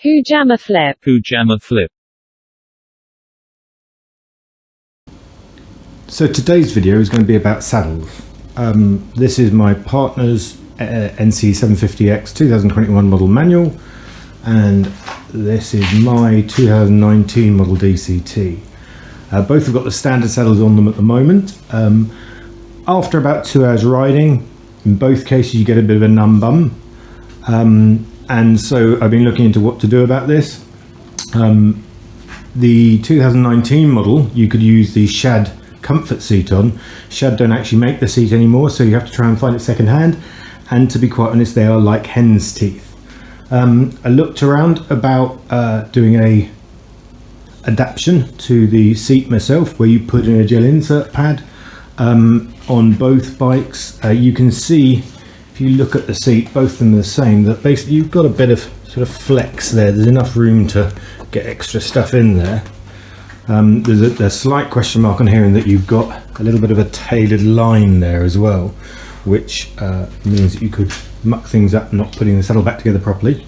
Pujama flip. Pujama flip. So today's video is going to be about saddles. This is my partner's NC750X 2021 model manual, and this is my 2019 model DCT. Both have got the standard saddles on them at the moment. After about 2 hours riding, in both cases you get a bit of a numb bum, and so I've been looking into what to do about this. The 2019 model, you could use the Shad comfort seat on. Shad don't actually make the seat anymore, so you have to try and find it second hand, and to be quite honest, they are like hen's teeth. I looked around about doing a adaptation to the seat myself, where you put in a gel insert pad on both bikes. You can see, if you look at the seat, both of them are the same, that basically you've got a bit of sort of flex there. There's enough room to get extra stuff in there. There's a slight question mark on here in that you've got a little bit of a tailored line there as well, which means that you could muck things up not putting the saddle back together properly.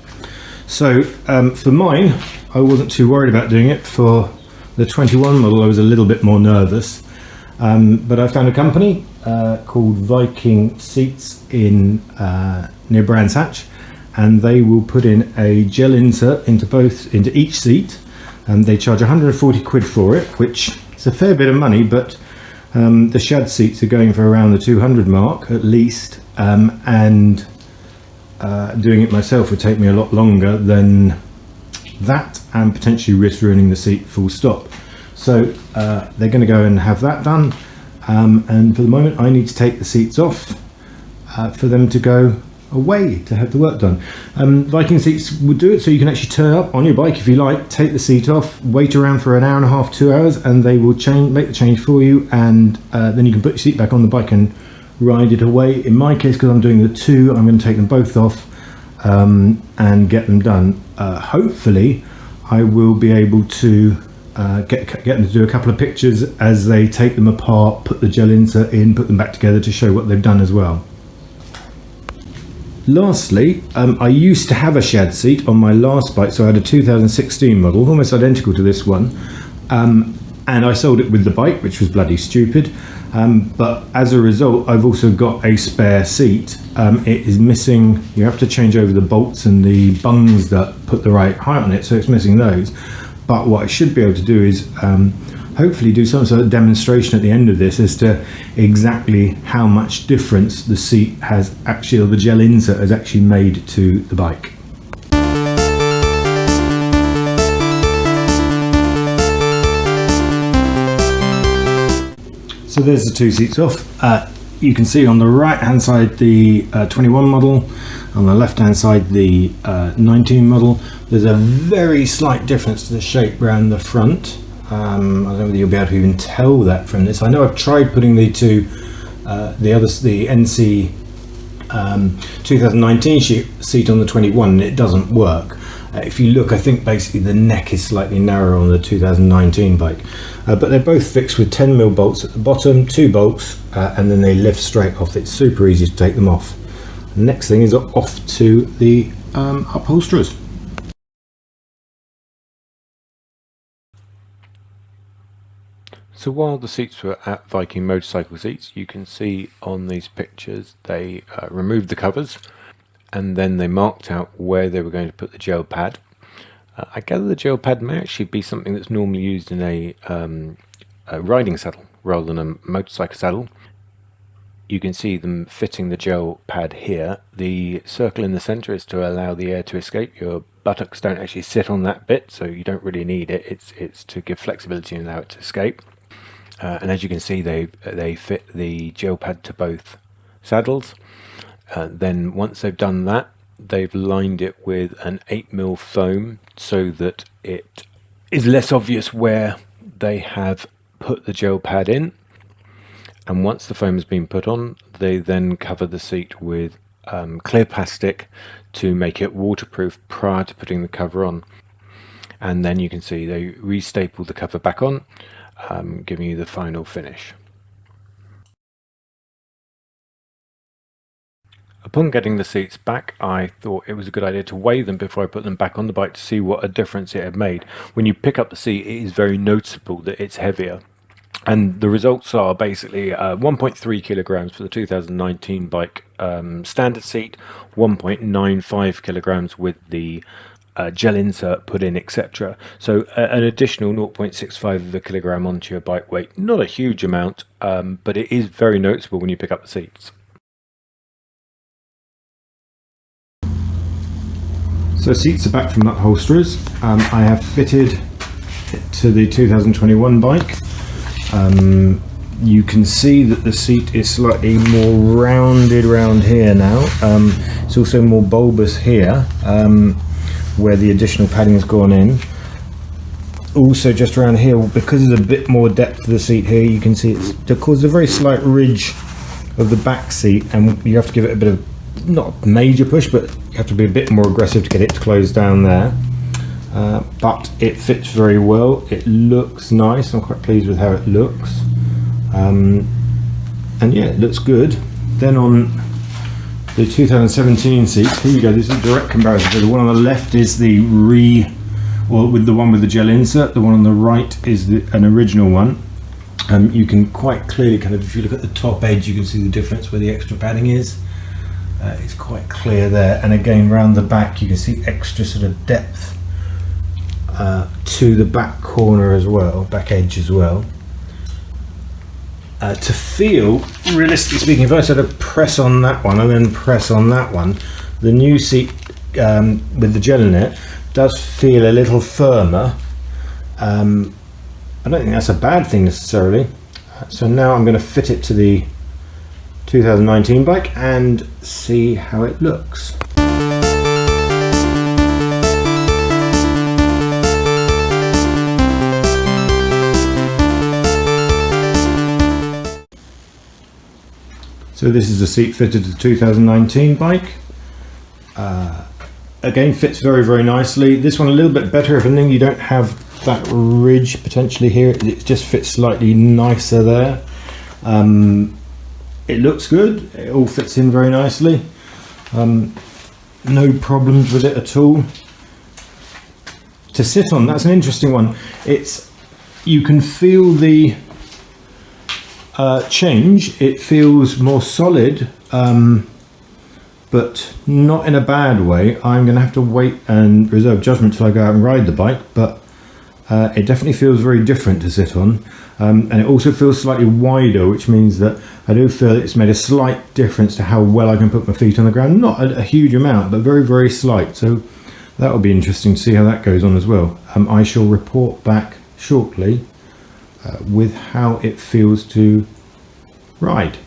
So for mine, I wasn't too worried about doing it. For the 21 model, I was a little bit more nervous, but I found a company called Viking Seats in near Brands Hatch, and they will put in a gel insert into each seat. They charge 140 quid for it, which is a fair bit of money, but the Shad seats are going for around the 200 mark at least, and doing it myself would take me a lot longer than that, and potentially risk ruining the seat full stop. So they're going to go and have that done, and for the moment I need to take the seats off for them to go away to have the work done. Viking Seats would do it so you can actually turn up on your bike if you like, take the seat off, wait around for an hour and a half, 2 hours, and they will make the change for you, and then you can put your seat back on the bike and ride it away. In my case, because I'm doing the two, I'm going to take them both off and get them done. Hopefully I will be able to get them to do a couple of pictures as they take them apart, put the gel insert in, put them back together to show what they've done as well. Lastly, I used to have a Shad seat on my last bike, so I had a 2016 model, almost identical to this one, and I sold it with the bike, which was bloody stupid, but as a result I've also got a spare seat. It is missing, you have to change over the bolts and the bungs that put the right height on it, so it's missing those. But what I should be able to do is hopefully do some sort of demonstration at the end of this as to exactly how much difference the seat has actually, or the gel insert has actually made to the bike. So there's the two seats off. You can see on the right hand side the 21 model, on the left hand side the 19 model. There's a very slight difference to the shape around the front. I don't know whether you'll be able to even tell that from this. I know I've tried putting the NC 2019 seat on the 21 and it doesn't work. If you look, I think basically the neck is slightly narrower on the 2019 bike, but they're both fixed with 10mm bolts at the bottom, 2 bolts, and then they lift straight off. It's super easy to take them off. The next thing is off to the upholsterers. So while the seats were at Viking Motorcycle Seats, you can see on these pictures they removed the covers and then they marked out where they were going to put the gel pad. I gather the gel pad may actually be something that's normally used in a riding saddle rather than a motorcycle saddle. You can see them fitting the gel pad here. The circle in the center is to allow the air to escape. Your buttocks don't actually sit on that bit, so you don't really need it. It's to give flexibility and allow it to escape. And as you can see, they fit the gel pad to both saddles. Then once they've done that, they've lined it with an 8mm foam so that it is less obvious where they have put the gel pad in. And once the foam has been put on, they then cover the seat with clear plastic to make it waterproof prior to putting the cover on. And then you can see they restaple the cover back on, giving you the final finish. Upon getting the seats back, I thought it was a good idea to weigh them before I put them back on the bike to see what a difference it had made. When you pick up the seat, it is very noticeable that it's heavier. And the results are basically 1.3 kilograms for the 2019 bike standard seat, 1.95 kilograms with the gel insert put in, etc. So an additional 0.65 of a kilogram onto your bike weight. Not a huge amount, but it is very noticeable when you pick up the seats. So seats are back from upholsterers. I have fitted it to the 2021 bike. You can see that the seat is slightly more rounded around here now. It's also more bulbous here, where the additional padding has gone in. Also just around here, because there's a bit more depth to the seat here, you can see it's caused a very slight ridge of the back seat, and you have to give it a bit of, not a major push, but you have to be a bit more aggressive to get it to close down there. But it fits very well. It looks nice. I'm quite pleased with how it looks. And yeah, it looks good. Then on the 2017 seats, here we go. This is a direct comparison. So the one on the left is the with the one with the gel insert. The one on the right is an original one. You can quite clearly kind of, if you look at the top edge, you can see the difference where the extra padding is. It's quite clear there. And again, round the back, you can see extra sort of depth to the back corner as well, back edge as well. To feel, realistically speaking, if I sort of press on that one and then press on that one, the new seat with the gel in it does feel a little firmer. I don't think that's a bad thing necessarily. So now I'm going to fit it to the 2019 bike and see how it looks. So this is the seat fitted to the 2019 bike. Again, fits very, very nicely. This one a little bit better, if anything. You don't have that ridge potentially here. It just fits slightly nicer there. It looks good. It all fits in very nicely. No problems with it at all. To sit on, that's an interesting one. You can feel the change. It feels more solid, but not in a bad way. I'm going to have to wait and reserve judgment till I go out and ride the bike, but it definitely feels very different to sit on, and it also feels slightly wider, which means that I do feel it's made a slight difference to how well I can put my feet on the ground. Not a huge amount, but very, very slight. So that will be interesting to see how that goes on as well. I shall report back shortly with how it feels to ride.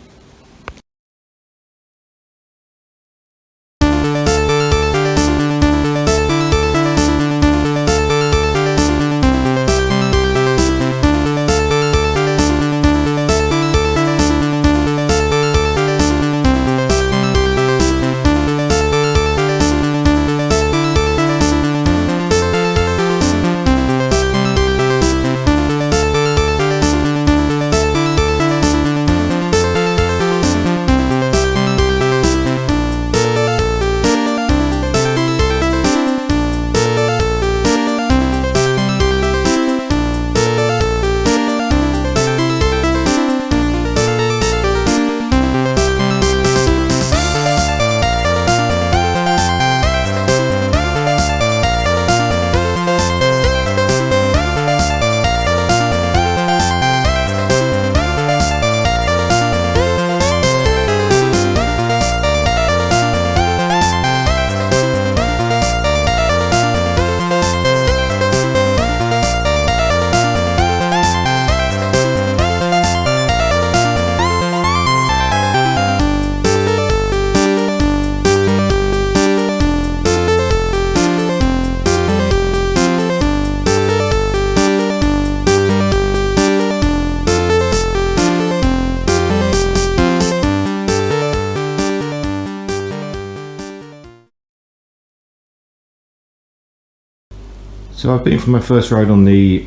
So I've been for my first ride on the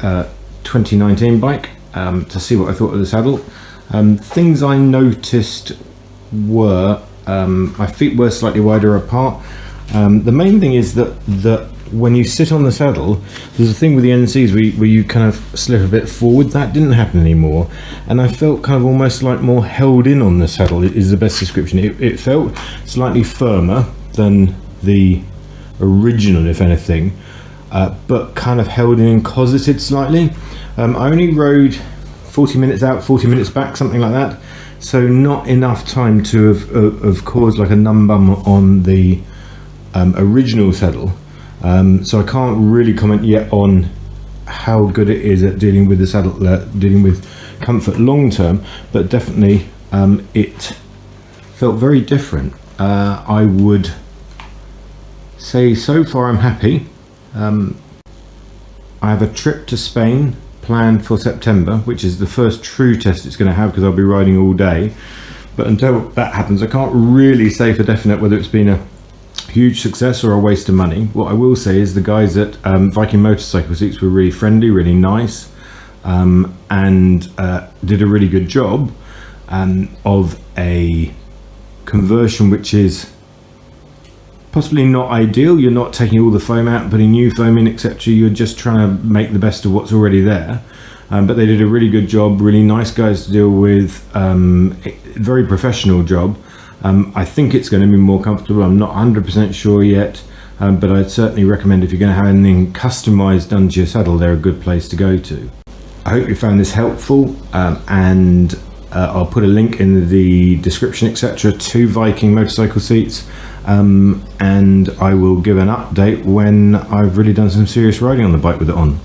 2019 bike to see what I thought of the saddle. Things I noticed were My feet were slightly wider apart. The main thing is that when you sit on the saddle, there's a thing with the NCs where you kind of slip a bit forward. That didn't happen anymore, and I felt kind of almost like more held in on the saddle is the best description. It felt slightly firmer than the original, if anything, but kind of held in and cosseted slightly. I only rode 40 minutes out, 40 minutes back, something like that, so not enough time to have caused like a numb bum on the original saddle. So I can't really comment yet on how good it is at dealing with the saddle, dealing with comfort long term, but definitely it felt very different. I would say so far I'm happy. I have a trip to Spain planned for September, which is the first true test it's going to have because I'll be riding all day. But until that happens, I can't really say for definite whether it's been a huge success or a waste of money. What I will say is the guys at Viking Motorcycle Seats were really friendly, really nice, and did a really good job of a conversion which is possibly not ideal. You're not taking all the foam out and putting new foam in, etc. You're just trying to make the best of what's already there. But they did a really good job, really nice guys to deal with, very professional job. I think it's going to be more comfortable. I'm not 100% sure yet, but I'd certainly recommend if you're going to have anything customized done to your saddle, they're a good place to go to. I hope you found this helpful, and I'll put a link in the description, etc., to Viking Motorcycle Seats, and I will give an update when I've really done some serious riding on the bike with it on.